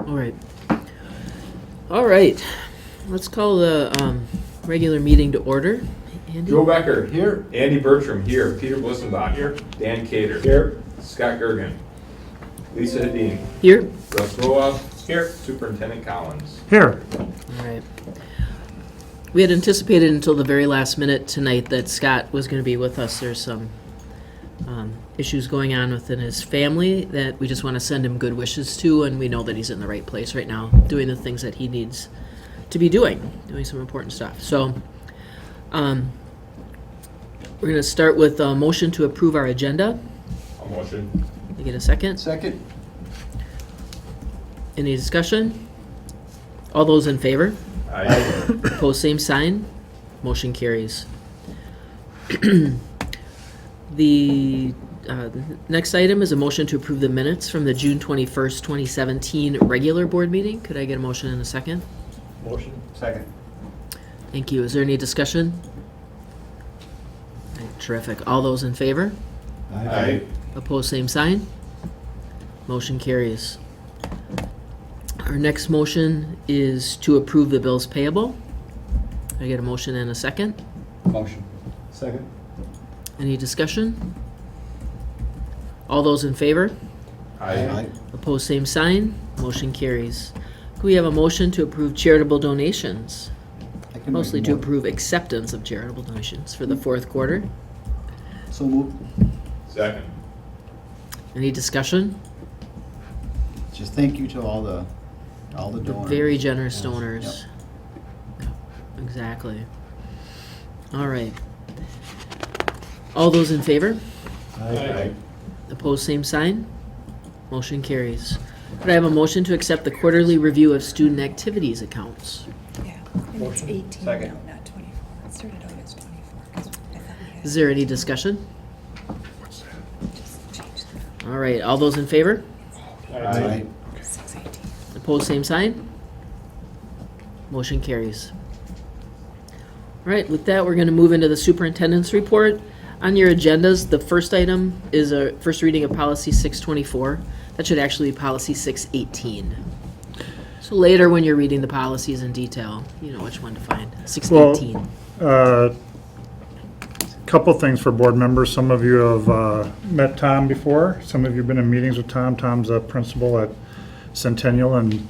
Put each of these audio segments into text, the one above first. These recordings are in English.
All right. Let's call the regular meeting to order. Andy? Joe Becker. Here. Andy Bertram. Here. Peter Blissenbach. Here. Dan Cater. Here. Scott Gergen. Lisa Hedin. Here. Russ Roa. Here. Superintendent Collins. Here. All right. We had anticipated until the very last minute tonight that Scott was going to be with us. There's some issues going on within his family that we just want to send him good wishes to, and we know that he's in the right place right now, doing the things that he needs to be doing some important stuff. So we're going to start with a motion to approve our agenda. A motion. Can I get a second? Second. Any discussion? All those in favor? Aye. Opposed, same sign. Motion carries. The next item is a motion to approve the minutes from the June 21st, 2017 regular board meeting. Could I get a motion in a second? Motion. Second. Thank you. Is there any discussion? All right, terrific. All those in favor? Aye. Opposed, same sign. Motion carries. Our next motion is to approve the bills payable. Can I get a motion and a second? Motion. Second. Any discussion? All those in favor? Aye. Opposed, same sign. Motion carries. Could we have a motion to approve charitable donations? Mostly to approve acceptance of charitable donations for the fourth quarter. So moved. Second. Any discussion? Just thank you to all the The donors. very generous Yes. donors. Yep, exactly. All right. All those in favor? Aye. Opposed, same sign. Motion carries. Could I have a motion to accept the quarterly review of student activities accounts? Yeah, and it's 18 Second. now, not 24. It started out as 24 because I thought we had Is there any discussion? just changed All right, all those in favor? Aye. the 618. Opposed, same sign. Motion carries. All right, with that, we're going to move into the superintendent's report. On your agendas, the first item is a first reading of policy 624. That should actually be policy 618. So later, when you're reading the policies in detail, you know which one to find. 618. Couple things for board members. Some of you have met Tom before. Some of you have been in meetings with Tom. Tom's a principal at Centennial, and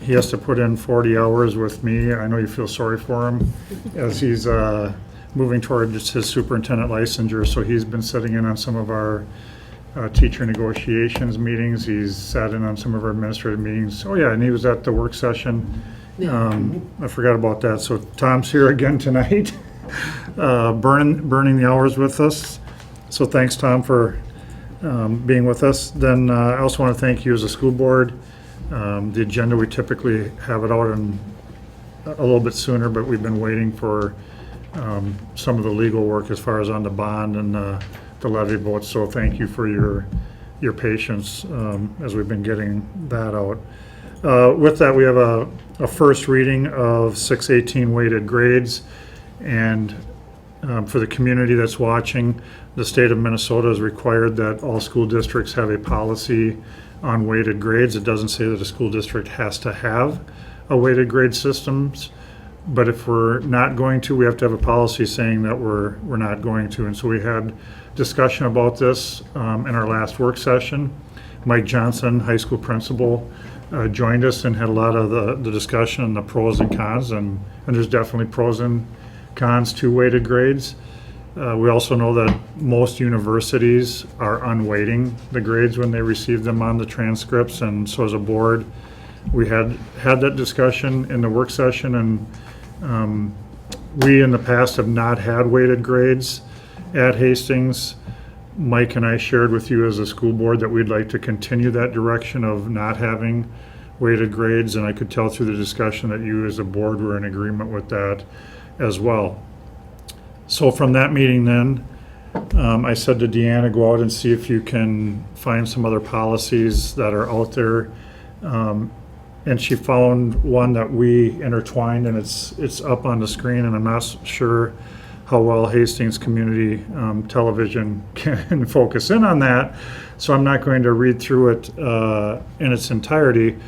he has to put in 40 hours with me. I know you feel sorry for him as he's moving towards his superintendent licensure. So he's been sitting in on some of our teacher negotiations meetings. He's sat in on some of our administrative meetings. Oh yeah, and he was at the work session. I forgot about that. So Tom's here again tonight. Burning the hours with us. So thanks, Tom, for being with us. Then I also want to thank you as a school board. The agenda, we typically have it out in a little bit sooner, but we've been waiting for some of the legal work as far as on the bond and the levy votes. So thank you for your patience as we've been getting that out. With that, we have a first reading of 618 weighted grades. And for the community that's watching, the state of Minnesota has required that all school districts have a policy on weighted grades. It doesn't say that a school district has to have a weighted grade systems, but if we're not going to, we have to have a policy saying that we're not going to. And so we had discussion about this in our last work session. Mike Johnson, high school principal, joined us and had a lot of the discussion and the pros and cons, and there's definitely pros and cons to weighted grades. We also know that most universities are unweighting the grades when they receive them on the transcripts, and so as a board, we had that discussion in the work session, and we in the past have not had weighted grades at Hastings. Mike and I shared with you as a school board that we'd like to continue that direction of not having weighted grades, and I could tell through the discussion that you as a board were in agreement with that as well. So from that meeting then, I said to Deanna, go out and see if you can find some other policies that are out there. And she found one that we intertwined, and it's up on the screen, and I'm not sure how well Hastings Community Television can focus in on that. So I'm not going to read through it in its entirety.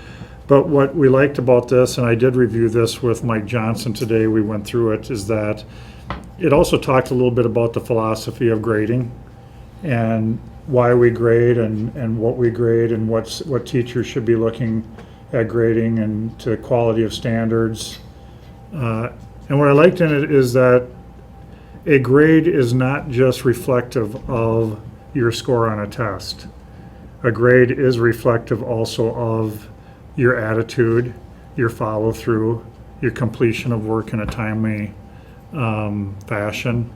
But what we liked about this, and I did review this with Mike Johnson today, we went through it, is that it also talked a little bit about the philosophy of grading and why we grade and what we grade and what teachers should be looking at grading and to the quality of standards. And what I liked in it is that a grade is not just reflective of your score on a test. A grade is reflective also of your attitude, your follow-through, your completion of work in a timely fashion.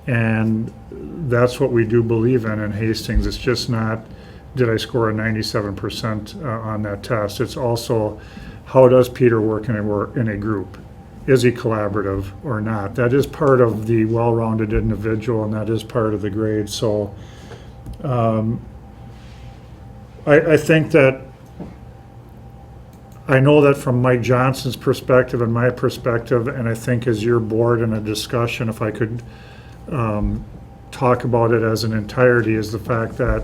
And that's what we do believe in Hastings. It's just not, did I score a 97% on that test? It's also, how does Peter work in a group? Is he collaborative or not? That is part of the well-rounded individual, and that is part of the grade. So I think that, I know that from Mike Johnson's perspective and my perspective, and I think as your board in a discussion, if I could talk about it as an entirety, is the fact that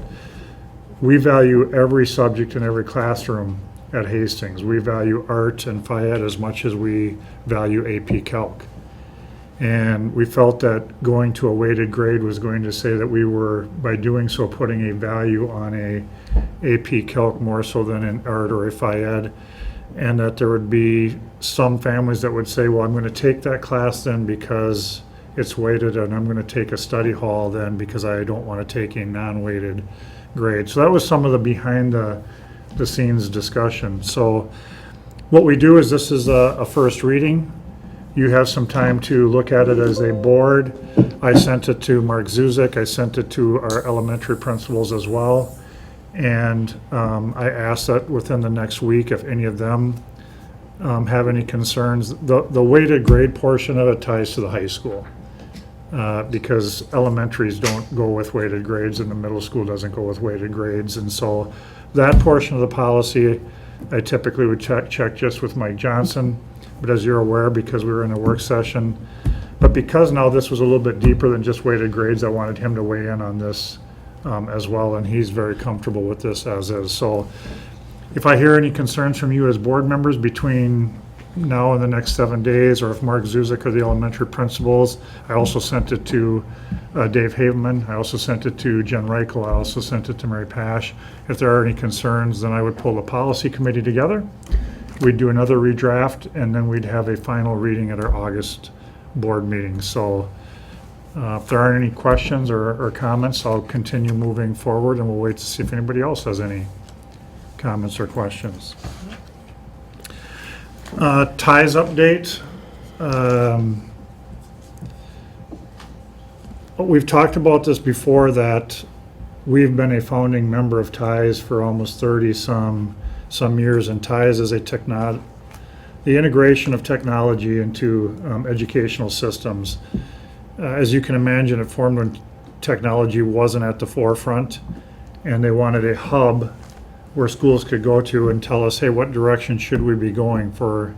we value every subject in every classroom at Hastings. We value art and Phi-Ed as much as we value AP Calc. And we felt that going to a weighted grade was going to say that we were, by doing so, putting a value on a AP Calc more so than an art or a Phi-Ed. And that there would be some families that would say, well, I'm going to take that class then because it's weighted, and I'm going to take a study hall then because I don't want to take a non-weighted grade. So that was some of the behind the scenes discussion. So what we do is, this is a first reading. You have some time to look at it as a board. I sent it to Mark Zuzek. I sent it to our elementary principals as well. And I asked that within the next week if any of them have any concerns. The weighted grade portion of it ties to the high school because elementaries don't go with weighted grades and the middle school doesn't go with weighted grades. And so that portion of the policy, I typically would check just with Mike Johnson. But as you're aware, because we were in a work session, but because now this was a little bit deeper than just weighted grades, I wanted him to weigh in on this as well, and he's very comfortable with this as is. So if I hear any concerns from you as board members between now and the next 7 days, or if Mark Zuzek or the elementary principals, I also sent it to Dave Haveman, I also sent it to Jen Reichel, I also sent it to Mary Pash. If there are any concerns, then I would pull the policy committee together. We'd do another redraft, and then we'd have a final reading at our August board meeting. So if there aren't any questions or comments, I'll continue moving forward, and we'll wait to see if anybody else has any comments or questions. Ties update. We've talked about this before, that we've been a founding member of Ties for almost 30 some years, and Ties is the integration of technology into educational systems. As you can imagine, it formed when technology wasn't at the forefront, and they wanted a hub where schools could go to and tell us, hey, what direction should we be going for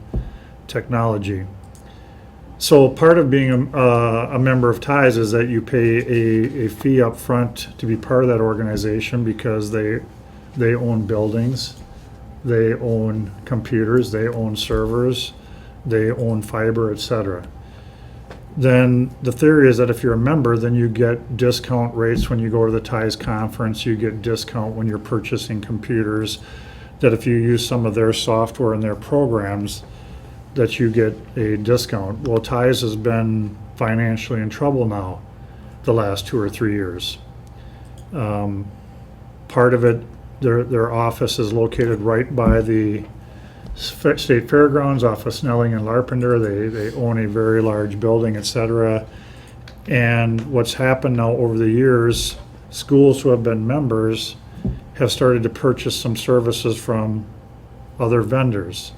technology? So part of being a member of Ties is that you pay a fee up front to be part of that organization, because they own buildings, they own computers, they own servers, they own fiber, etc. Then the theory is that if you're a member, then you get discount rates when you go to the Ties conference, you get discount when you're purchasing computers, that if you use some of their software and their programs, that you get a discount. Well, Ties has been financially in trouble now the last 2 or 3 years. Part of it, their office is located right by the State Fairgrounds off of Snelling and Larpenter. They own a very large building, etc. And what's happened now over the years, schools who have been members have started to purchase some services from other vendors.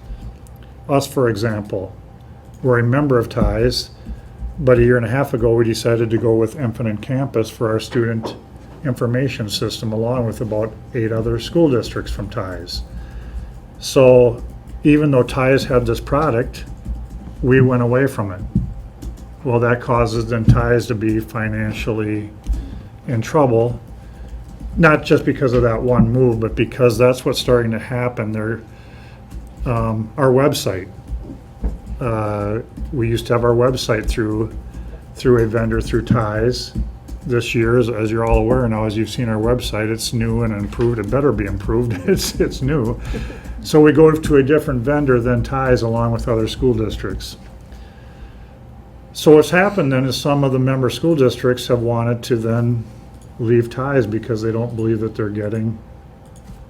Us, for example, we're a member of Ties, but a year and a half ago we decided to go with Infinite Campus for our student information system, along with about 8 other school districts from Ties. So even though Ties had this product, we went away from it. Well, that causes then ties to be financially in trouble, not just because of that one move, but because that's what's starting to happen. Our website, we used to have our website through a vendor through ties. This year, as you're all aware now, as you've seen our website, it's new and improved. It better be improved. It's new. So we go to a different vendor than ties along with other school districts. So what's happened then is some of the member school districts have wanted to then leave ties because they don't believe that they're getting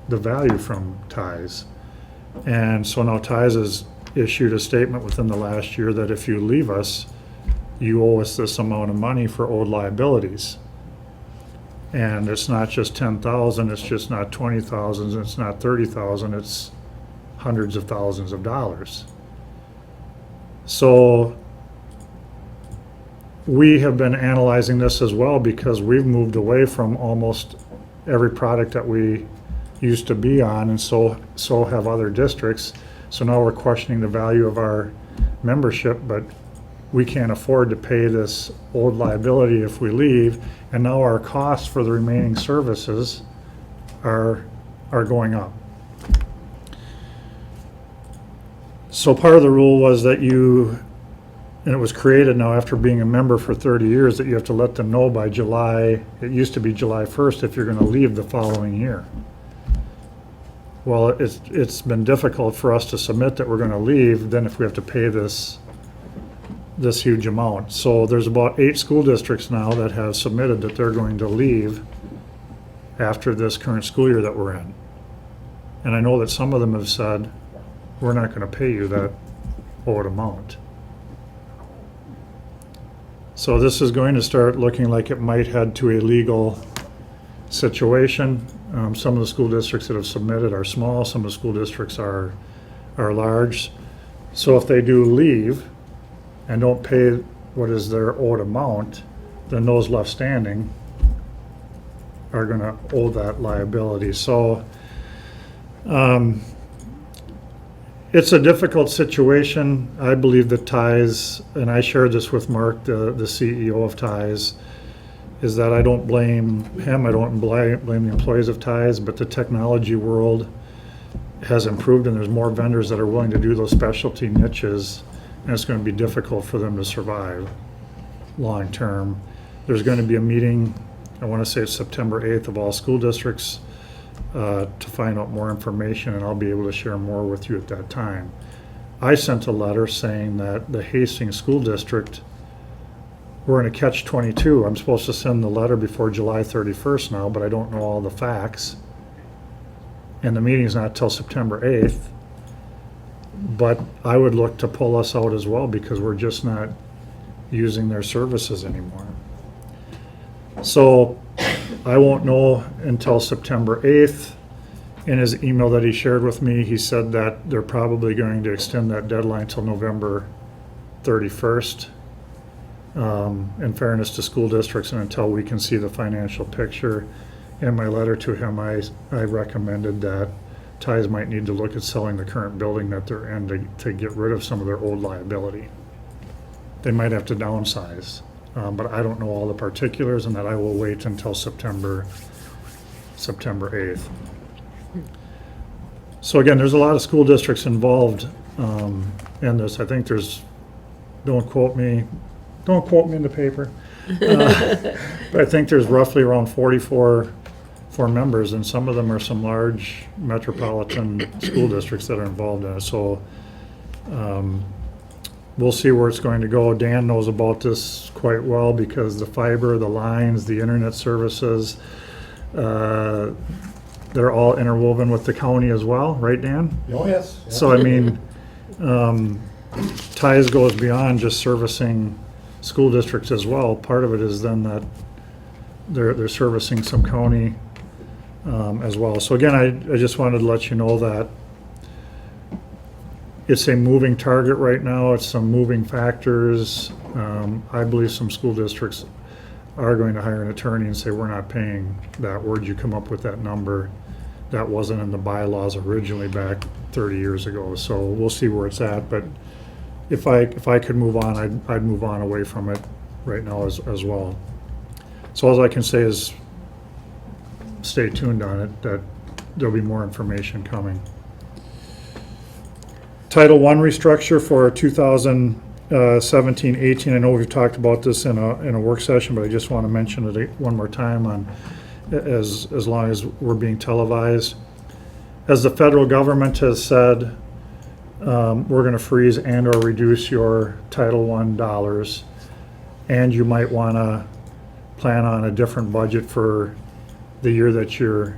the value from ties. And so now ties has issued a statement within the last year that if you leave us, you owe us this amount of money for owed liabilities. And it's not just 10,000, it's just not 20,000, it's not 30,000, it's hundreds of thousands of dollars. So we have been analyzing this as well because we've moved away from almost every product that we used to be on, and so have other districts. So now we're questioning the value of our membership, but we can't afford to pay this old liability if we leave, and now our costs for the remaining services are going up. So part of the rule was that and it was created now after being a member for 30 years, that you have to let them know by July, it used to be July 1st, if you're gonna leave the following year. Well, it's been difficult for us to submit that we're gonna leave, then if we have to pay this huge amount. So there's about 8 school districts now that have submitted that they're going to leave after this current school year that we're in. And I know that some of them have said, we're not gonna pay you that owed amount. So this is going to start looking like it might head to a legal situation. Some of the school districts that have submitted are small, some of the school districts are large. So if they do leave and don't pay what is their owed amount, then those left standing are gonna owe that liability. So it's a difficult situation. I believe that ties, and I shared this with Mark, the CEO of ties, is that I don't blame him, I don't blame the employees of ties, but the technology world has improved and there's more vendors that are willing to do those specialty niches, and it's going to be difficult for them to survive long term. There's going to be a meeting, I want to say it's September 8th, of all school districts to find out more information, and I'll be able to share more with you at that time. I sent a letter saying that the Hastings School District, we're in a catch-22. I'm supposed to send the letter before July 31st now, but I don't know all the facts. And the meeting's not till September 8th. But I would look to pull us out as well because we're just not using their services anymore. So I won't know until September 8th. In his email that he shared with me, he said that they're probably going to extend that deadline till November 31st. In fairness to school districts, and until we can see the financial picture. In my letter to him, I recommended that ties might need to look at selling the current building that they're in to get rid of some of their old liability. They might have to downsize, but I don't know all the particulars, and that I will wait until September 8th. So again, there's a lot of school districts involved in this. I think there's, don't quote me in the paper, but I think there's roughly around 44 members, and some of them are some large metropolitan school districts that are involved in it. So we'll see where it's going to go. Dan knows about this quite well because the fiber, the lines, the internet services, they're all interwoven with the county as well, right, Dan? Oh, yes. So I mean, ties goes beyond just servicing school districts as well. Part of it is then that they're servicing some county as well. So again, I just wanted to let you know that it's a moving target right now. It's some moving factors. I believe some school districts are going to hire an attorney and say, we're not paying that. Where'd you come up with that number? That wasn't in the bylaws originally back 30 years ago. So we'll see where it's at. But if I could move on, I'd move on away from it right now as well. So all I can say is stay tuned on it, that there'll be more information coming. Title I restructure for 2017-18. I know we've talked about this in a work session, but I just want to mention it one more time on as long as we're being televised. As the federal government has said, we're going to freeze and or reduce your Title I dollars, and you might want to plan on a different budget for the year that you're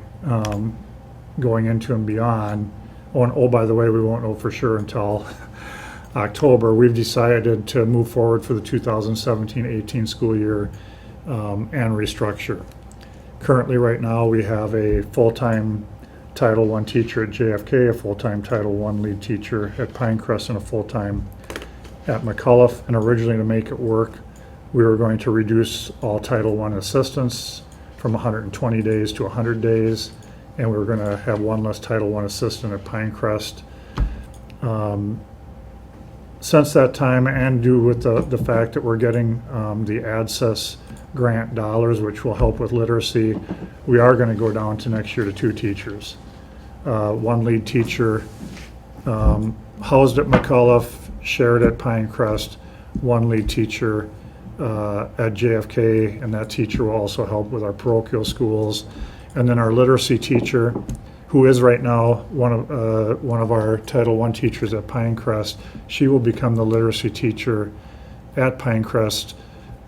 going into and beyond. Oh, by the way, we won't know for sure until October. We've decided to move forward for the 2017-18 school year and restructure. Currently, right now, we have a full-time Title I teacher at JFK, a full-time Title I lead teacher at Pinecrest, and a full-time at McCullough. And originally, to make it work, we were going to reduce all Title I assistants from 120 days to 100 days, and we were going to have one less Title I assistant at Pinecrest. Since that time, and due with the fact that we're getting the ADSES grant dollars, which will help with literacy, we are going to go down to next year to 2 teachers. One lead teacher housed at McCullough, shared at Pinecrest, one lead teacher at JFK, and that teacher will also help with our parochial schools. And then our literacy teacher, who is right now one of our Title I teachers at Pinecrest, she will become the literacy teacher at Pinecrest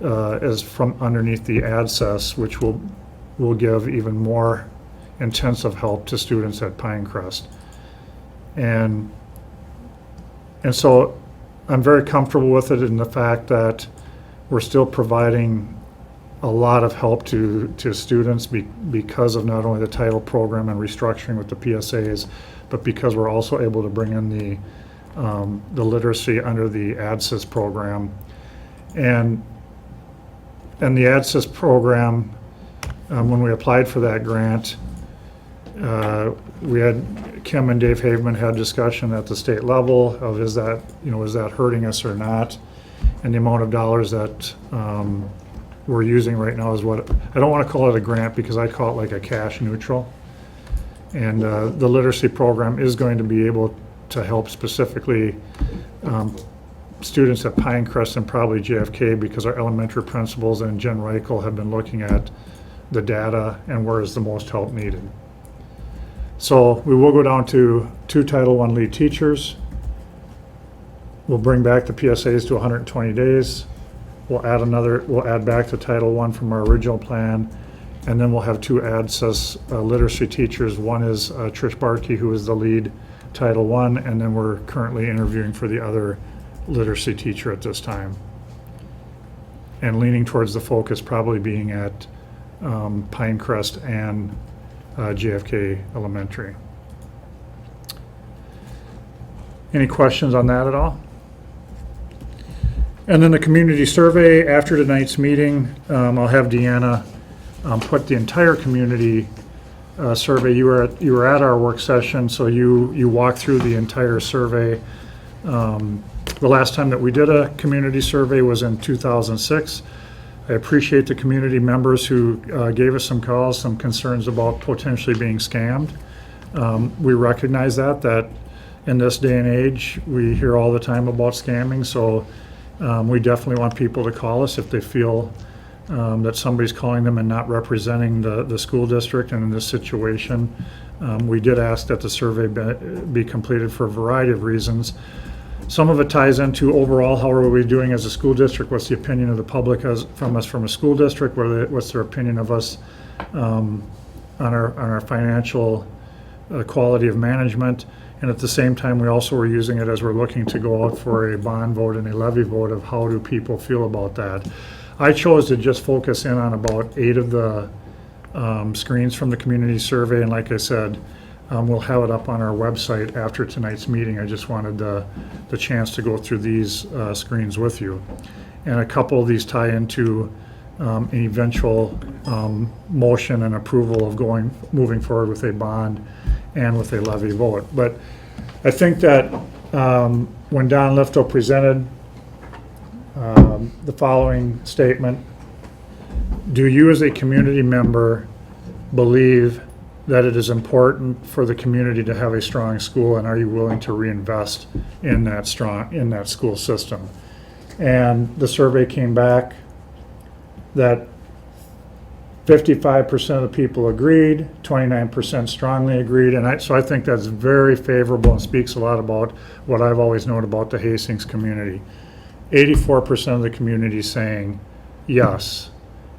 as from underneath the ADSES, which will give even more intensive help to students at Pinecrest. And so I'm very comfortable with it in the fact that we're still providing a lot of help to students because of not only the title program and restructuring with the PSAs, but because we're also able to bring in the literacy under the ADSES program. And the ADSES program, when we applied for that grant, we had Kim and Dave Haveman had discussion at the state level of is that hurting us or not, and the amount of dollars that we're using right now is what I don't want to call it a grant because I call it like a cash neutral. And the literacy program is going to be able to help specifically students at Pinecrest and probably JFK, because our elementary principals and Jen Reichel have been looking at the data and where is the most help needed. So we will go down to 2 Title I lead teachers. We'll bring back the PSAs to 120 days. We'll add back the Title I from our original plan, and then we'll have 2 ADSES literacy teachers. One is Trish Barkey, who is the lead Title I, and then we're currently interviewing for the other literacy teacher at this time. And leaning towards the focus probably being at Pinecrest and JFK Elementary. Any questions on that at all? And then the community survey, after tonight's meeting, I'll have Deanna put the entire community survey. You were at our work session, so you walked through the entire survey. The last time that we did a community survey was in 2006. I appreciate the community members who gave us some calls, some concerns about potentially being scammed. We recognize that in this day and age, we hear all the time about scamming, so we definitely want people to call us if they feel that somebody's calling them and not representing the school district. And in this situation, we did ask that the survey be completed for a variety of reasons. Some of it ties into overall, how are we doing as a school district? What's the opinion of the public from a school district? What's their opinion of us on our financial quality of management? And at the same time, we also were using it as we're looking to go out for a bond vote and a levy vote of how do people feel about that. I chose to just focus in on about 8 of the screens from the community survey, and like I said, we'll have it up on our website after tonight's meeting. I just wanted the chance to go through these screens with you. And a couple of these tie into an eventual motion and approval of moving forward with a bond and with a levy vote. But I think that when Don Lifto presented the following statement, do you as a community member believe that it is important for the community to have a strong school, and are you willing to reinvest in that school system? And the survey came back that 55% of the people agreed, 29% strongly agreed, and so I think that's very favorable and speaks a lot about what I've always known about the Hastings community. 84% of the community saying, yes,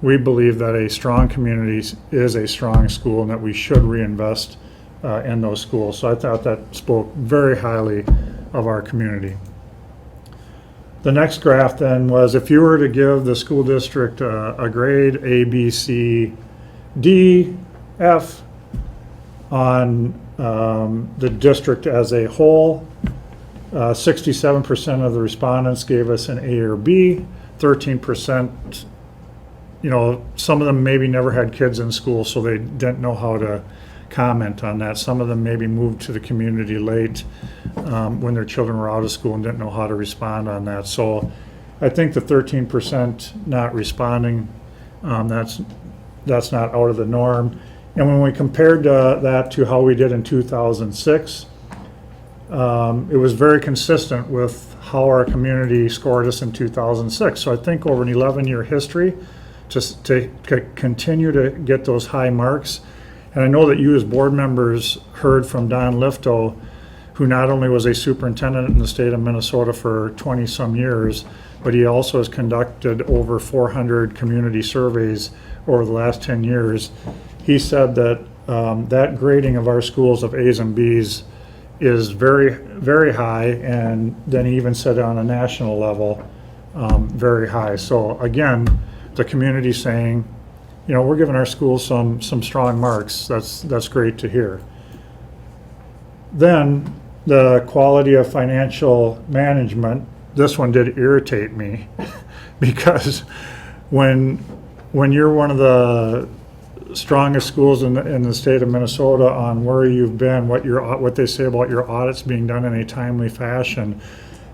we believe that a strong community is a strong school and that we should reinvest in those schools. So I thought that spoke very highly of our community. The next graph then was, if you were to give the school district a grade A, B, C, D, F on the district as a whole, 67% of the respondents gave us an A or B, 13%, some of them maybe never had kids in school, so they didn't know how to comment on that. Some of them maybe moved to the community late when their children were out of school and didn't know how to respond on that. So I think the 13% not responding, that's not out of the norm. And when we compared that to how we did in 2006, it was very consistent with how our community scored us in 2006. So I think over an 11-year history, just to continue to get those high marks. And I know that you as board members heard from Don Lifto, who not only was a superintendent in the state of Minnesota for 20 some years, but he also has conducted over 400 community surveys over the last 10 years. He said that that grading of our schools of A's and B's is very, very high, and then he even said on a national level, very high. So again, the community saying, we're giving our schools some strong marks. That's great to hear. Then the quality of financial management, this one did irritate me because when you're one of the strongest schools in the state of Minnesota on where you've been, what they say about your audits being done in a timely fashion,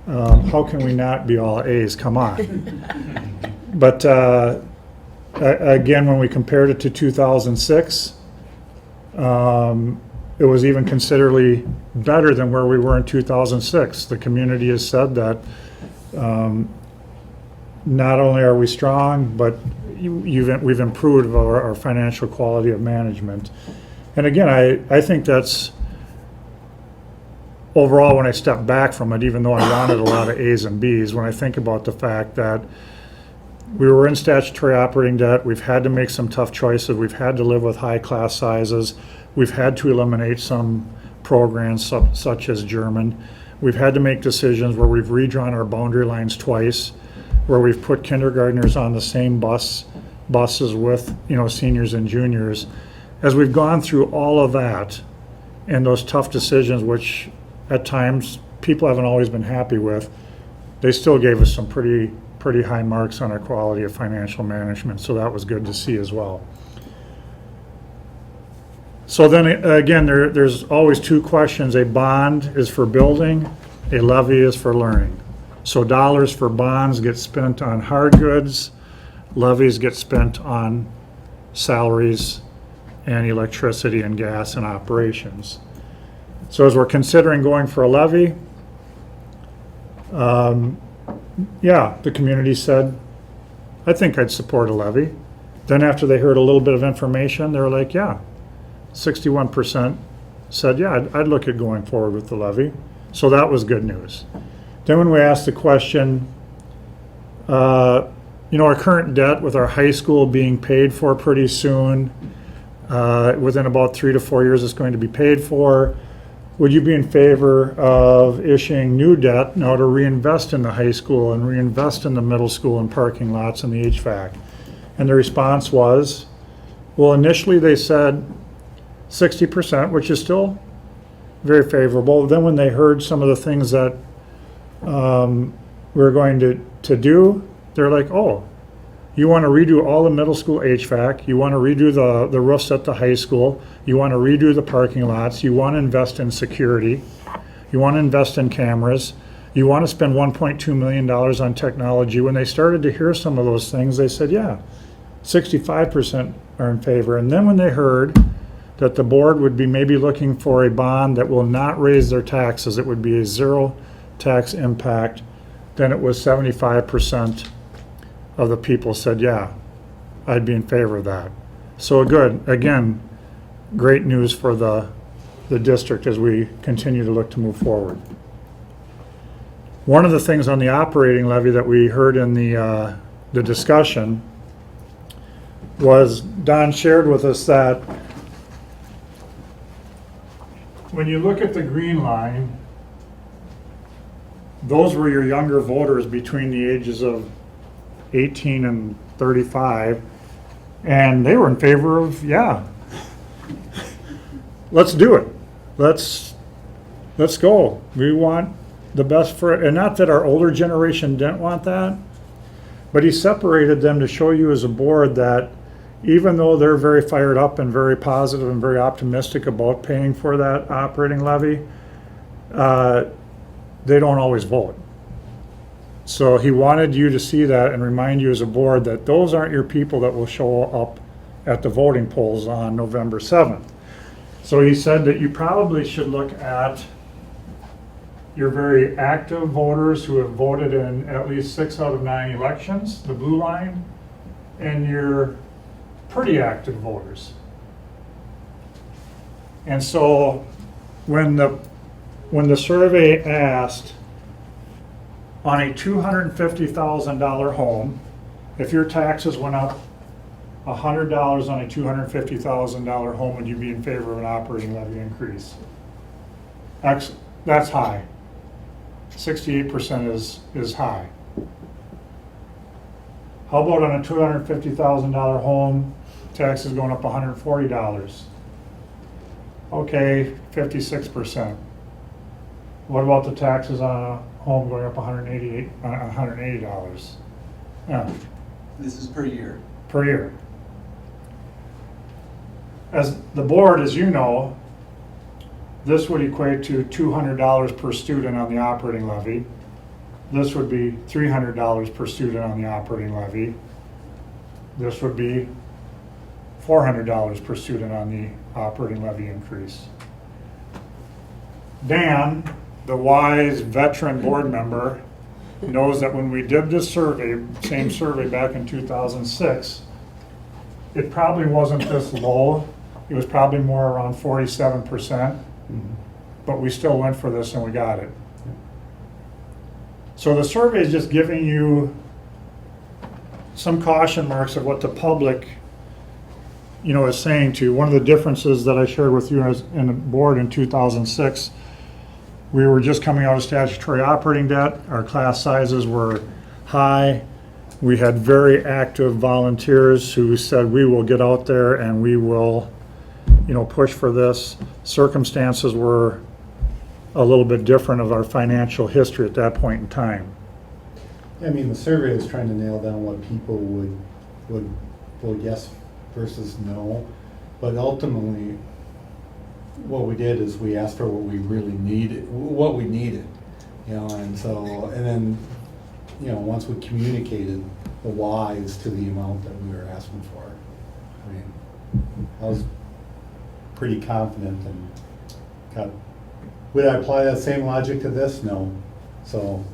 how can we not be all A's? Come on. But again, when we compared it to 2006, it was even considerably better than where we were in 2006. The community has said that not only are we strong, but we've improved our financial quality of management. And again, I think that's overall, when I step back from it, even though I wanted a lot of A's and B's, when I think about the fact that we were in statutory operating debt, we've had to make some tough choices, we've had to live with high class sizes, we've had to eliminate some programs such as German, we've had to make decisions where we've redrawn our boundary lines twice, where we've put kindergartners on the same buses with seniors and juniors. As we've gone through all of that and those tough decisions, which at times people haven't always been happy with, they still gave us some pretty high marks on our quality of financial management, so that was good to see as well. So then again, there's always two questions. A bond is for building, a levy is for learning. So dollars for bonds get spent on hard goods, levies get spent on salaries and electricity and gas and operations. So as we're considering going for a levy, the community said, I think I'd support a levy. Then after they heard a little bit of information, they were like, 61% said, I'd look at going forward with the levy. So that was good news. Then when we asked the question, our current debt with our high school being paid for pretty soon, within about 3 to 4 years it's going to be paid for, would you be in favor of issuing new debt now to reinvest in the high school and reinvest in the middle school and parking lots and the HVAC? And the response was, well, initially they said 60%, which is still very favorable. Then when they heard some of the things that we're going to do, they're like, oh, you want to redo all the middle school HVAC, you want to redo the roofs at the high school, you want to redo the parking lots, you want to invest in security, you want to invest in cameras, You want to spend $1.2 million on technology. When they started to hear some of those things, they said, yeah, 65% are in favor. And then when they heard that the board would be maybe looking for a bond that will not raise their taxes, it would be a zero tax impact, then it was 75% of the people said, yeah, I'd be in favor of that. So good, again, great news for the district as we continue to look to move forward. One of the things on the operating levy that we heard in the discussion was Don shared with us that when you look at the green line, those were your younger voters between the ages of 18 and 35, and they were in favor of, yeah, let's do it. Let's go. We want the best for it. And not that our older generation didn't want that, but he separated them to show you as a board that even though they're very fired up and very positive and very optimistic about paying for that operating levy, they don't always vote. So he wanted you to see that and remind you as a board that those aren't your people that will show up at the voting polls on November 7th. So he said that you probably should look at your very active voters who have voted in at least 6 out of 9 elections, the blue line, and your pretty active voters. And so when the survey asked on a $250,000 home, if your taxes went up $100 on a $250,000 home, would you be in favor of an operating levy increase? That's high. 68% is high. How about on a $250,000 home, taxes going up $140? Okay, 56%. What about the taxes on a home going up $180? Yeah, This is per year. per year. As the board, as you know, this would equate to $200 per student on the operating levy. This would be $300 per student on the operating levy. This would be $400 per student on the operating levy increase. Dan, the wise veteran board member, knows that when we did this survey, same survey back in 2006, it probably wasn't this low. It was probably more around 47%, but we still went for this and we got it. So the survey is just giving you some caution marks of what the public, is saying to you. One of the differences that I shared with you as in the board in 2006, we were just coming out of statutory operating debt. Our class sizes were high. We had very active volunteers who said, we will get out there and we will, push for this. Circumstances were a little bit different of our financial history at that point in time. I mean, the survey is trying to nail down what people would vote yes versus no, but ultimately, what we did is we asked for what we really needed, and then, once we communicated the whys to the amount that we were asking for, I mean, I was pretty confident and would I apply that same logic to this? No. So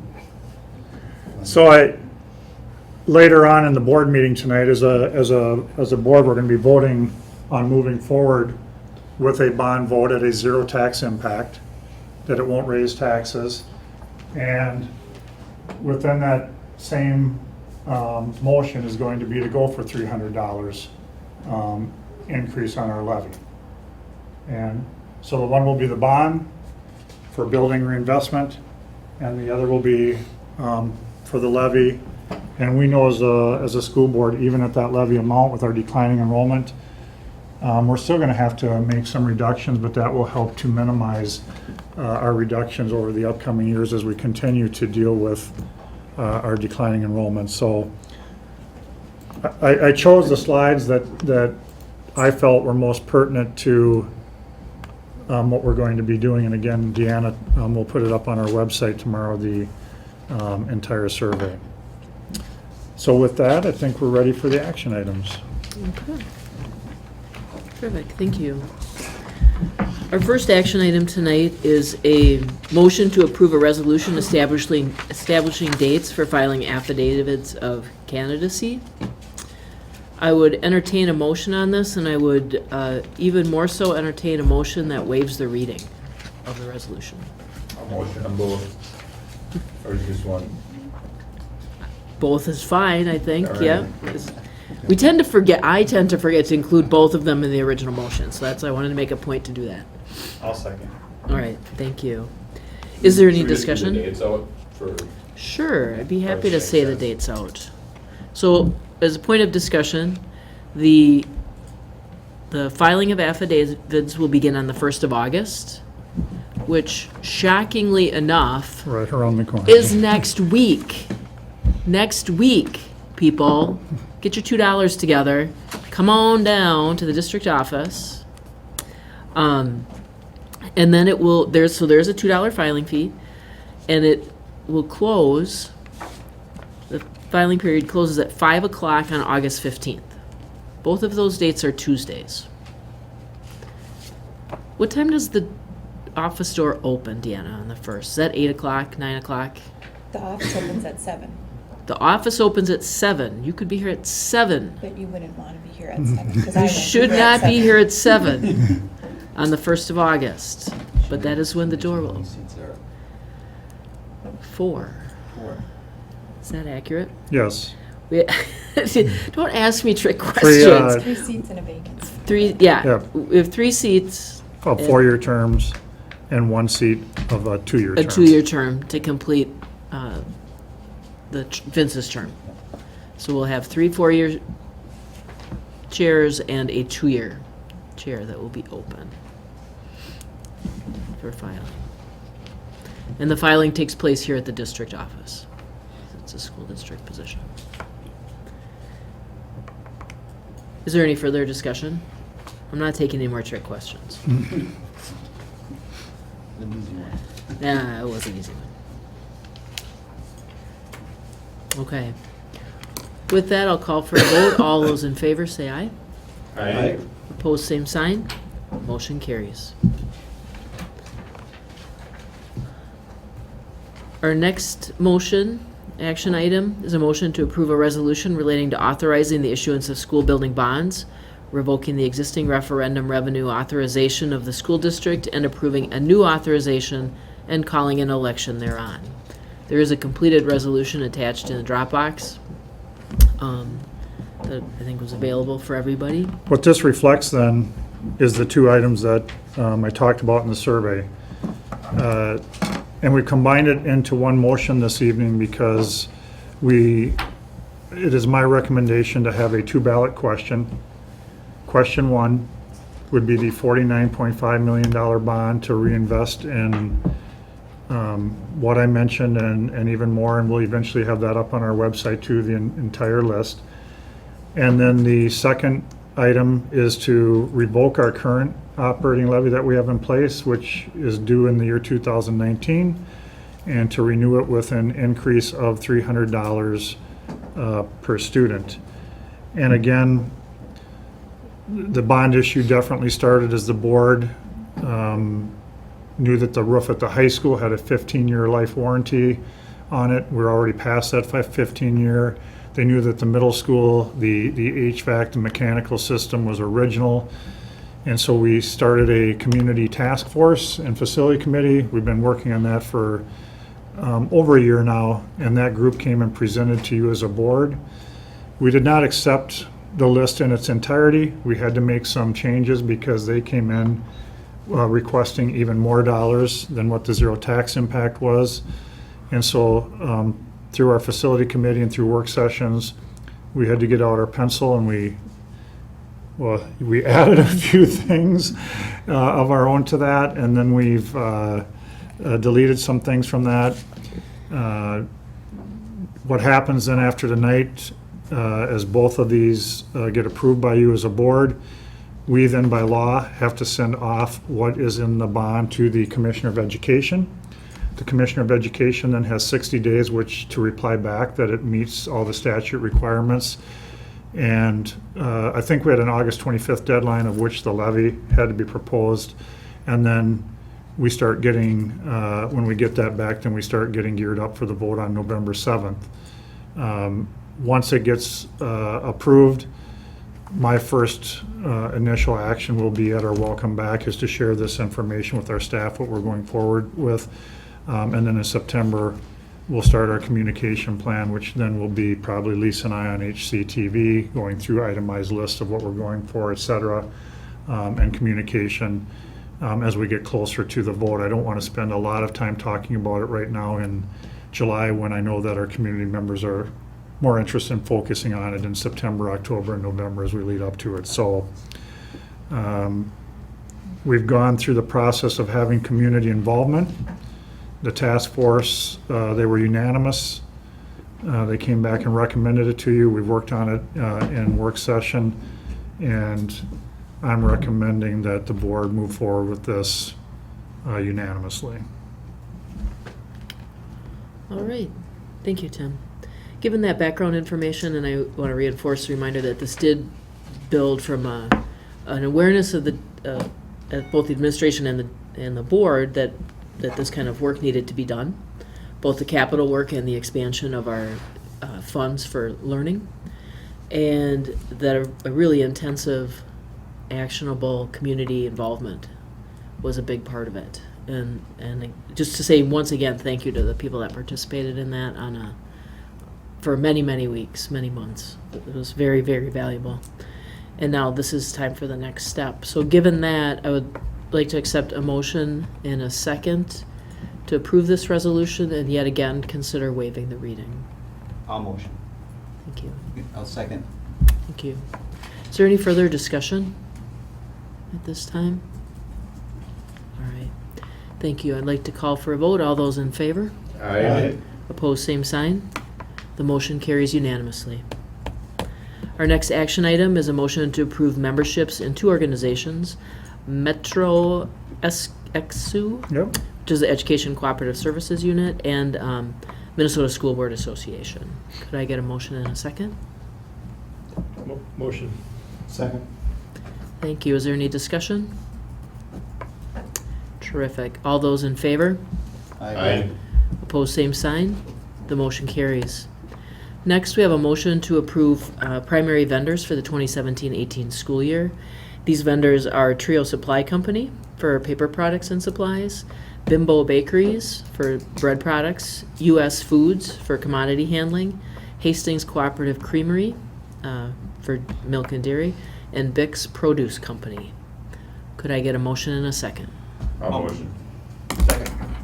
Later on in the board meeting tonight, as a board, we're going to be voting on moving forward with a bond vote at a zero tax impact, that it won't raise taxes. And within that same motion is going to be to go for $300 increase on our levy. And so the one will be the bond for building reinvestment, and the other will be for the levy. And we know as a school board, even at that levy amount with our declining enrollment, we're still going to have to make some reductions, but that will help to minimize our reductions over the upcoming years as we continue to deal with our declining enrollment. So I chose the slides that I felt were most pertinent to what we're going to be doing. And again, Deanna will put it up on our website tomorrow, the entire survey. So with that, I think we're ready for the action items. Okay. Terrific, thank you. Our first action item tonight is a motion to approve a resolution establishing dates for filing affidavits of candidacy. I would entertain a motion on this, and I would even more so entertain a motion that waives the reading of the resolution. A motion on both, or just one? Both is fine, I think, All right. yeah. I tend to forget to include both of them in the original motion, so that's why I wanted to make a point to do that. I'll second. All right, thank you. Is there any Should we just do the discussion? dates out for, Sure, I'd be happy to Makes say the sense. dates out. So, as a point of discussion, the filing of affidavits will begin on the 1st of August, which shockingly enough Right around the corner. is next week. Next week, people. Get your $2 together. Come on down to the district office. And then it will, there's a $2 filing fee, and it will close, the filing period closes at 5 o'clock on August 15th. Both of those dates are Tuesdays. What time does the office door open, Deanna, on the 1st? Is that 8 o'clock, 9 o'clock? The office opens at 7, The office opens at 7. You could be here at 7. but you wouldn't want to be here at 7, because I You won't should be here at not be 7. here at 7 on the 1st of August. But that is when the door will. Seats there. 4. 4. Is that accurate? Yes. We- Don't ask me trick Three, questions. 3 seats and a vacancy. 3, yeah. Yeah. We have 3 seats, Of 4-year terms and 1 seat of a 2-year a term. 2-year term to complete Vince's term. So we'll have 3 4-year chairs and a 2-year chair that will be open for filing. And the filing takes place here at the district office. It's a school district position. Is there any further discussion? I'm not taking any more trick questions. An easy one. Nah, it was an easy one. Okay. With that, I'll call for a vote. All those in favor say aye. Aye. Opposed, same sign. Motion carries. Our next motion, action item, is a motion to approve a resolution relating to authorizing the issuance of school building bonds, revoking the existing referendum revenue authorization of the school district, and approving a new authorization and calling an election thereon. There is a completed resolution attached in the Dropbox that I think was available for everybody. What this reflects then is the 2 items that I talked about in the survey. And we combined it into one motion this evening because it is my recommendation to have a 2-ballot question. Question 1 would be the $49.5 million bond to reinvest in what I mentioned and even more, and we'll eventually have that up on our website too, the entire list. And then the second item is to revoke our current operating levy that we have in place, which is due in the year 2019, and to renew it with an increase of $300 per student. And again, the bond issue definitely started as the board knew that the roof at the high school had a 15-year life warranty on it. We're already past that 15-year. They knew that the middle school, the HVAC, the mechanical system was original. And so we started a community task force and facility committee. We've been working on that for over a year now, and that group came and presented to you as a board. We did not accept the list in its entirety. We had to make some changes because they came in requesting even more dollars than what the zero tax impact was. And so through our facility committee and through work sessions, we had to get out our pencil and we added a few things of our own to that, and then we've deleted some things from that. What happens then after tonight, as both of these get approved by you as a board, We then, by law, have to send off what is in the bond to the Commissioner of Education. The Commissioner of Education then has 60 days to reply back that it meets all the statute requirements. And I think we had an August 25th deadline of which the levy had to be proposed. And then we start getting, when we get that back, then we start getting geared up for the vote on November 7th. Once it gets approved, my first initial action will be at our welcome back is to share this information with our staff, what we're going forward with. And then in September, we'll start our communication plan, which then will be probably Lisa and I on HCTV, going through itemized lists of what we're going for, et cetera, and communication as we get closer to the vote. I don't want to spend a lot of time talking about it right now in July when I know that our community members are more interested in focusing on it in September, October, and November as we lead up to it. So we've gone through the process of having community involvement. The task force, they were unanimous. They came back and recommended it to you. We've worked on it in work session, and I'm recommending that the board move forward with this unanimously. All right. Thank you, Tim. Given that background information, and I want to reinforce the reminder that this did build from an awareness of both the administration and the board that this kind of work needed to be done, both the capital work and the expansion of our funds for learning, and that a really intensive, actionable community involvement was a big part of it. And just to say once again, thank you to the people that participated in that for many, many weeks, many months. It was very, very valuable. And now this is time for the next step. So given that, I would like to accept a motion in a second to approve this resolution and yet again consider waiving the reading. I'll motion. Thank you. I'll second. Thank you. Is there any further discussion at this time? All right. Thank you. I'd like to call for a vote. All those in favor? Aye. Opposed, same sign. The motion carries unanimously. Our next action item is a motion to approve memberships in two organizations, Metro ECSU, Yep. which is the Education Cooperative Services Unit, and Minnesota School Board Association. Could I get a motion in a second? Motion. Second. Thank you. Is there any discussion? Terrific. All those in favor? Aye. Opposed, same sign. The motion carries. Next, we have a motion to approve primary vendors for the 2017-18 school year. These vendors are Trio Supply Company for paper products and supplies, Bimbo Bakeries for bread products, U.S. Foods for commodity handling, Hastings Cooperative Creamery for milk and dairy, and Bix Produce Company. Could I get a motion in a second? I'll motion. Second.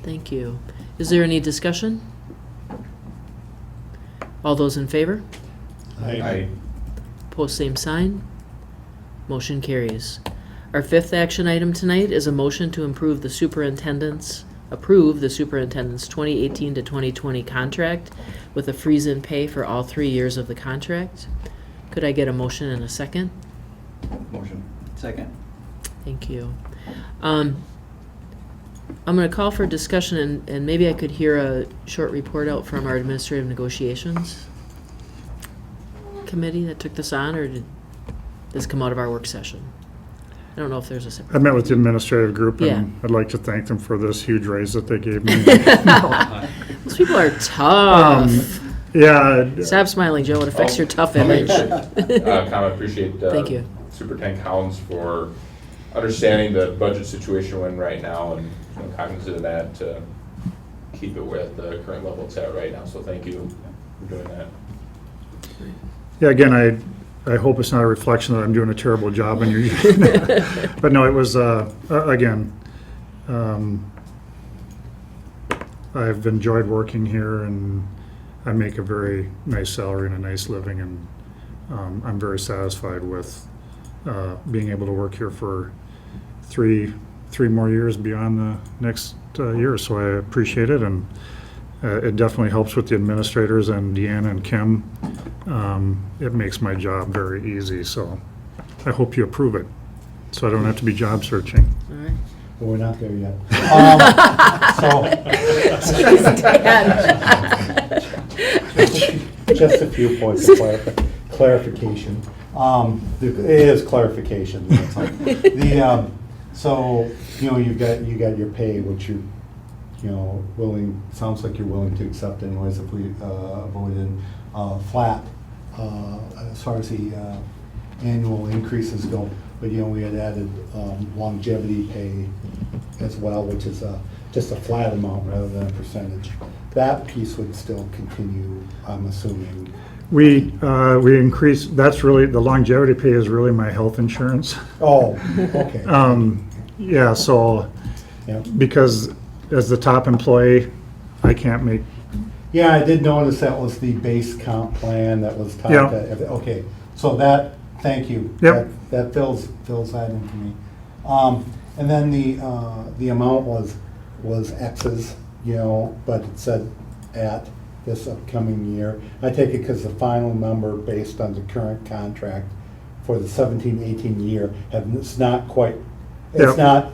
Thank you. Is there any discussion? All those in favor? Aye. Opposed, same sign. Motion carries. Our fifth action item tonight is a motion to approve the superintendent's 2018 to 2020 contract with a freeze-in pay for all 3 years of the contract. Could I get a motion in a second? Motion. Second. Thank you. I'm going to call for discussion, and maybe I could hear a short report out from our administrative negotiations committee that took this on, or did this come out of our work session? I don't know if there's a separate. I met with the administrative group, and Yeah. I'd like to thank them for this huge raise that they gave me. Those people are tough. Yeah. Stop smiling, Joe. It affects your tough image. Comment, appreciate Thank you. Superintendent Collins for understanding the budget situation we're in right now and cognizant of that to keep it with the current level it's at right now. So thank you for doing that. Yeah, again, I hope it's not a reflection that I'm doing a terrible job and you're, but no, it was, again, I've enjoyed working here and I make a very nice salary and a nice living, and I'm very satisfied with being able to work here for three more years beyond the next year. So I appreciate it, and it definitely helps with the administrators and Deanna and Kim. It makes my job very easy. So I hope you approve it, so I don't have to be job searching. All right. But we're not there yet. Just a few points of clarification. It is clarification. That's all. So, you got your pay, which you willing, sounds like you're willing to accept anyways if we voted in flat as far as the annual increases go. But, we had added longevity pay as well, which is just a flat amount rather than a percentage. That piece would still continue, I'm assuming. We increased, that's really, the longevity pay is really my health insurance. Oh, okay. Yeah, so, Yeah. because as the top employee, I can't make, Yeah, I did notice that was the base comp plan that was tied Yeah. to, okay, so that, thank you. Yep. That fills that in for me. And then the amount was X's, but it said at this upcoming year. I take it because the final number based on the current contract for the 17-18 year it's not quite, it's Yep. not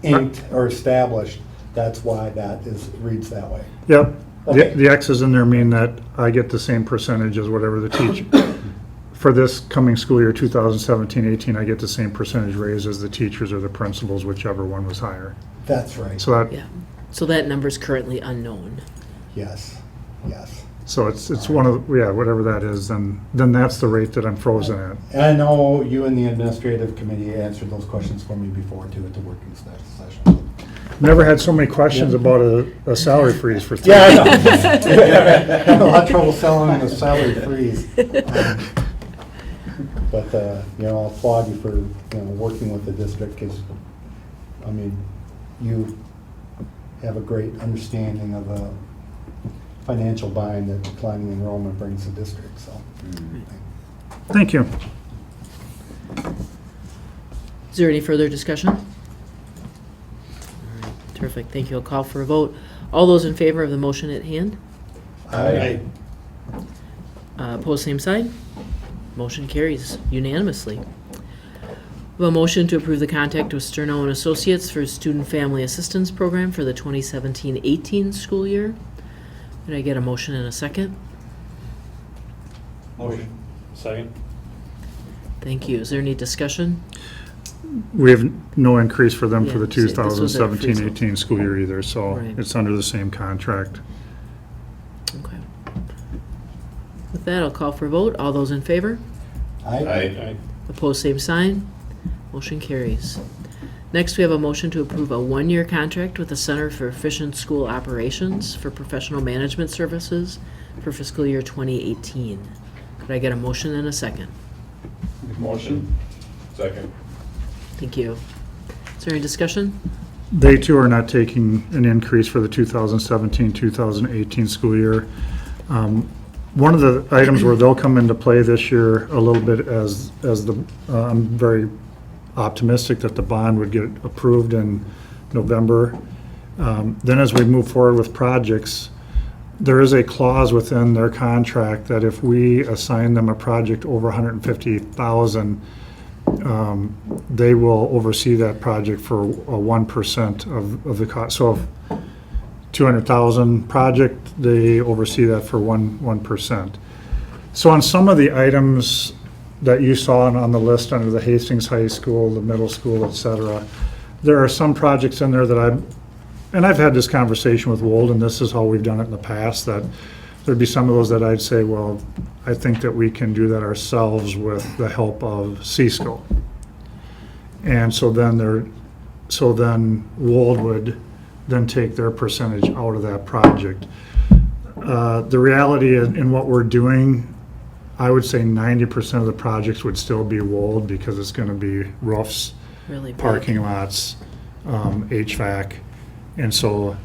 inked or established. That's why that reads that way. yep. Okay. The X's in there mean that I get the same percentage as whatever the teacher, for this coming school year, 2017-18, I get the same percentage raise as the teachers or the principals, whichever one was higher. That's right. So that, Yeah. So that number's currently unknown. Yes, yes. so it's one of, yeah, whatever that is, then that's the rate that I'm frozen at. And I know you and the administrative committee answered those questions for me before too at the working session. Never had so many questions Yeah. about a salary freeze for 3 Yeah, I know. Had a lot of trouble selling the salary freeze. But, I'll applaud you for, working with the district because, you have a great understanding of a financial bind that declining enrollment brings the district, so. Thank you. Is there any further discussion? All right, terrific, thank you. I'll call for a vote. All those in favor of the motion at hand? Aye. Opposed, same side. Motion carries unanimously. We have a motion to approve the contract with Sternau and Associates for Student Family Assistance Program for the 2017-18 school year. Did I get a motion in a second? Motion. Second. Thank you. Is there any discussion? We have no increase for them for the Yeah, so this was a freeze. 2017-18 school year either, so Right. it's under the same contract. Okay. With that, I'll call for a vote. All those in favor? Aye. Opposed, same sign. Motion carries. Next, we have a motion to approve a one-year contract with the Center for Efficient School Operations for professional management services for fiscal year 2018. Could I get a motion and a second? Motion. Second. Thank you. Is there any discussion? They too are not taking an increase for the 2017-2018 school year. One of the items where they'll come into play this year a little bit as the, I'm very optimistic that the bond would get approved in November. Then as we move forward with projects, there is a clause within their contract that if we assign them a project over $150,000, they will oversee that project for a 1% of the cost. So if $200,000 project, they oversee that for 1%. So on some of the items that you saw on the list under the Hastings High School, the middle school, et cetera, there are some projects in there that I've had this conversation with Wold, and this is how we've done it in the past, that there'd be some of those that I'd say, well, I think that we can do that ourselves with the help of Cisco. And so then Wold would then take their percentage out of that project. The reality in what we're doing, I would say 90% of the projects would still be Wold because it's gonna be roofs, Really big. parking lots, HVAC. And so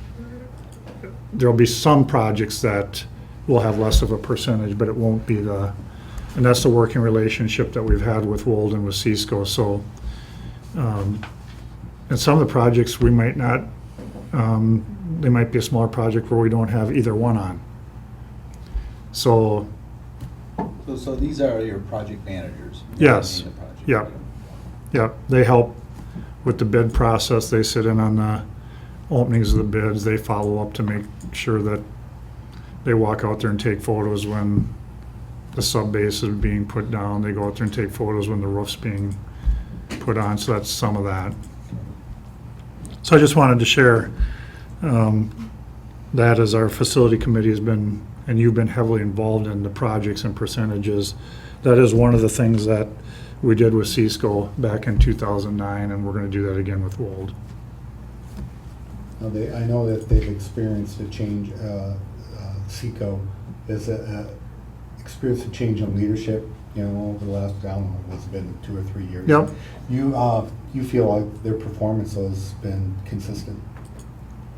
there'll be some projects that will have less of a percentage, but it won't be and that's the working relationship that we've had with Wold and with Cisco. So, and some of the projects we might not, they might be a smaller project where we don't have either one on. So, So these are your project managers? Yes. Managing the project. yeah, Yeah, they help with the bid process. They sit in on the openings of the bids. They follow up to make sure that they walk out there and take photos when the sub base is being put down. They go out there and take photos when the roof's being put on. So that's some of that. So I just wanted to share that as our facility committee has been, and you've been heavily involved in the projects and percentages. That is one of the things that we did with Cisco back in 2009, and we're going to do that again with Wold. Now, I know that they've experienced a change, SECO has experienced a change in leadership, you know, over the last, I don't know, it's been 2 or 3 years. Yep. You feel like their performance has been consistent?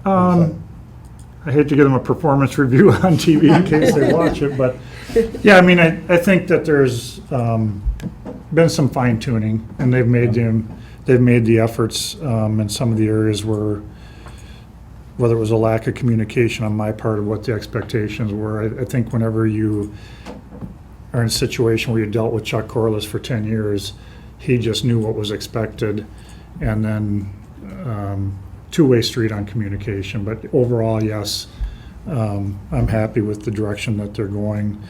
I hate to give them a performance review on TV in case they watch it, but yeah, I mean, I think that there's been some fine tuning, and they've made the efforts in some of the areas where, whether it was a lack of communication on my part of what the expectations were. I think whenever you are in a situation where you dealt with Chuck Corliss for 10 years, he just knew what was expected, and then two-way street on communication. But overall, yes, I'm happy with the direction that they're going.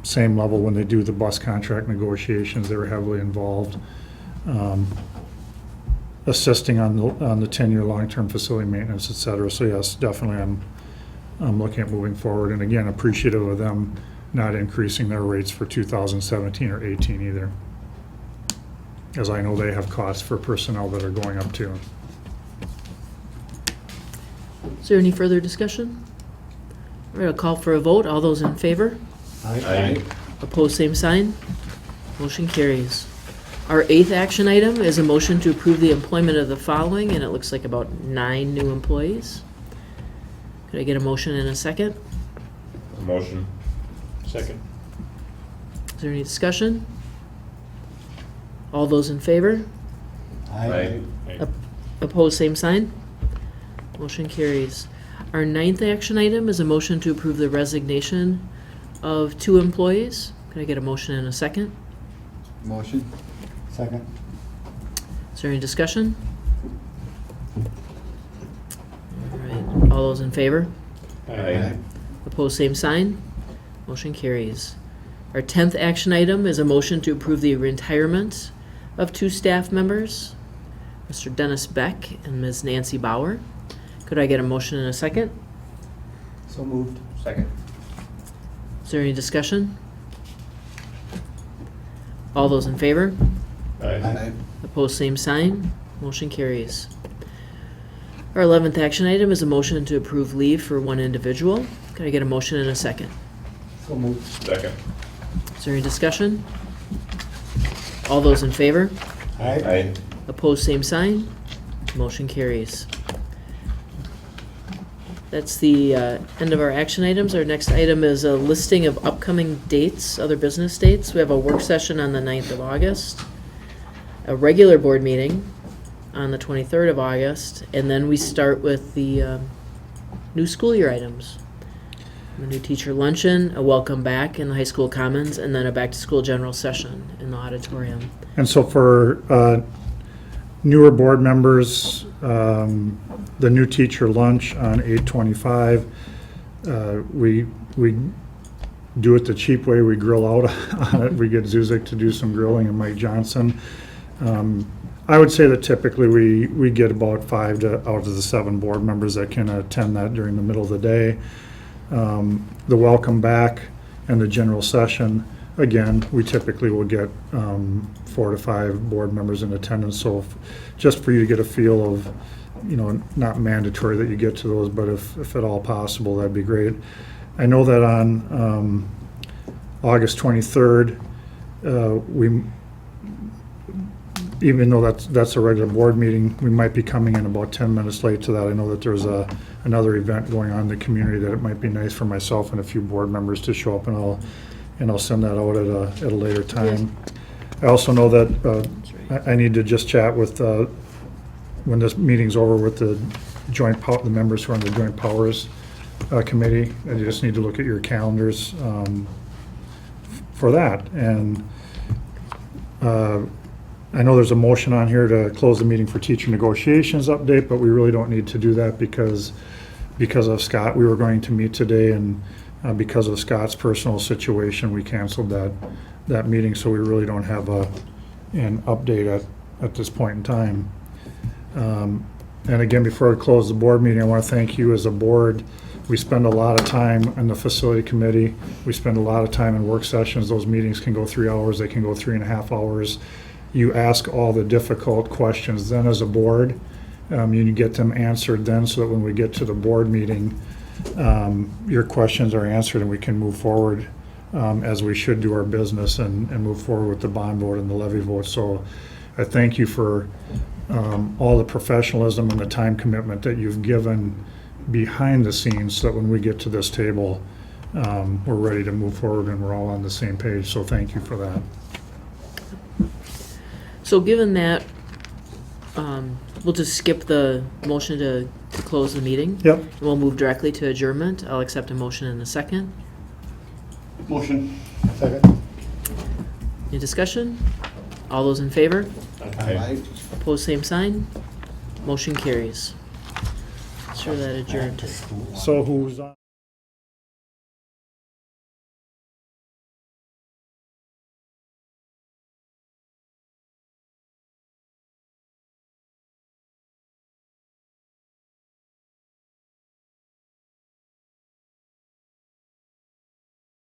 Same level when they do the bus contract negotiations, they were heavily involved, assisting on the 10-year long-term facility maintenance, et cetera. So yes, definitely I'm looking at moving forward, and again, appreciative of them not increasing their rates for 2017 or 18 either, as I know they have costs for personnel that are going up too. Is there any further discussion? All right, I'll call for a vote. All those in favor? Aye. Opposed, same sign. Motion carries. Our 8th action item is a motion to approve the employment of the following, and it looks like about 9 new employees. Could I get a motion and a second? Motion. Second. Is there any discussion? All those in favor? Aye. Opposed, same sign. Motion carries. Our 9th action item is a motion to approve the resignation of 2 employees. Could I get a motion and a second? Motion. Second? Is there any discussion? All right, all those in favor? Aye. Opposed, same sign. Motion carries. Our 10th action item is a motion to approve the retirement of 2 staff members, Mr. Dennis Beck and Ms. Nancy Bauer. Could I get a motion and a second? So moved. Second. Is there any discussion? All those in favor? Aye. Opposed, same sign. Motion carries. Our 11th action item is a motion to approve leave for 1 individual. Could I get a motion and a second? So moved. Second. Is there any discussion? All those in favor? Aye. Opposed, same sign. Motion carries. That's the end of our action items. Our next item is a listing of upcoming dates, other business dates. We have a work session on the 9th of August, a regular board meeting on the 23rd of August, and then we start with the new school year items. The new teacher luncheon, a welcome back in the high school commons, and then a back-to-school general session in the auditorium. And so for newer board members, the new teacher lunch on 8/25, we do it the cheap way. We grill out on it. We get Zuzik to do some grilling and Mike Johnson. I would say that typically we get about 5 out of the 7 board members that can attend that during the middle of the day. The welcome back and the general session, again, we typically will get 4 to 5 board members in attendance. So just for you to get a feel of, not mandatory that you get to those, but if at all possible, that'd be great. I know that on August 23rd, even though that's a regular board meeting, we might be coming in about 10 minutes late to that. I know that there's another event going on in the community that it might be nice for myself and a few board members to show up, and I'll send that out at a later time. I also know that I need to just chat with, when this meeting's over, with the the members who are on the Joint Powers Committee. I just need to look at your calendars for that. And I know there's a motion on here to close the meeting for teacher negotiations update, but we really don't need to do that because of Scott. We were going to meet today, and because of Scott's personal situation, we canceled that meeting, so we really don't have an update at this point in time. And again, before I close the board meeting, I want to thank you as a board. We spend a lot of time in the facility committee. We spend a lot of time in work sessions. Those meetings can go 3 hours, they can go 3.5 hours. You ask all the difficult questions then as a board. You get them answered then, so that when we get to the board meeting, your questions are answered and we can move forward as we should do our business and move forward with the bond vote and the levy vote. So I thank you for all the professionalism and the time commitment that you've given behind the scenes, so that when we get to this table, we're ready to move forward and we're all on the same page. So thank you for that. So given that, we'll just skip the motion to close the meeting. Yep. We'll move directly to adjournment. I'll accept a motion in a second. Motion. Second. Any discussion? All those in favor? Aye. Opposed, same sign. Motion carries. Sure that adjourned. So who's on?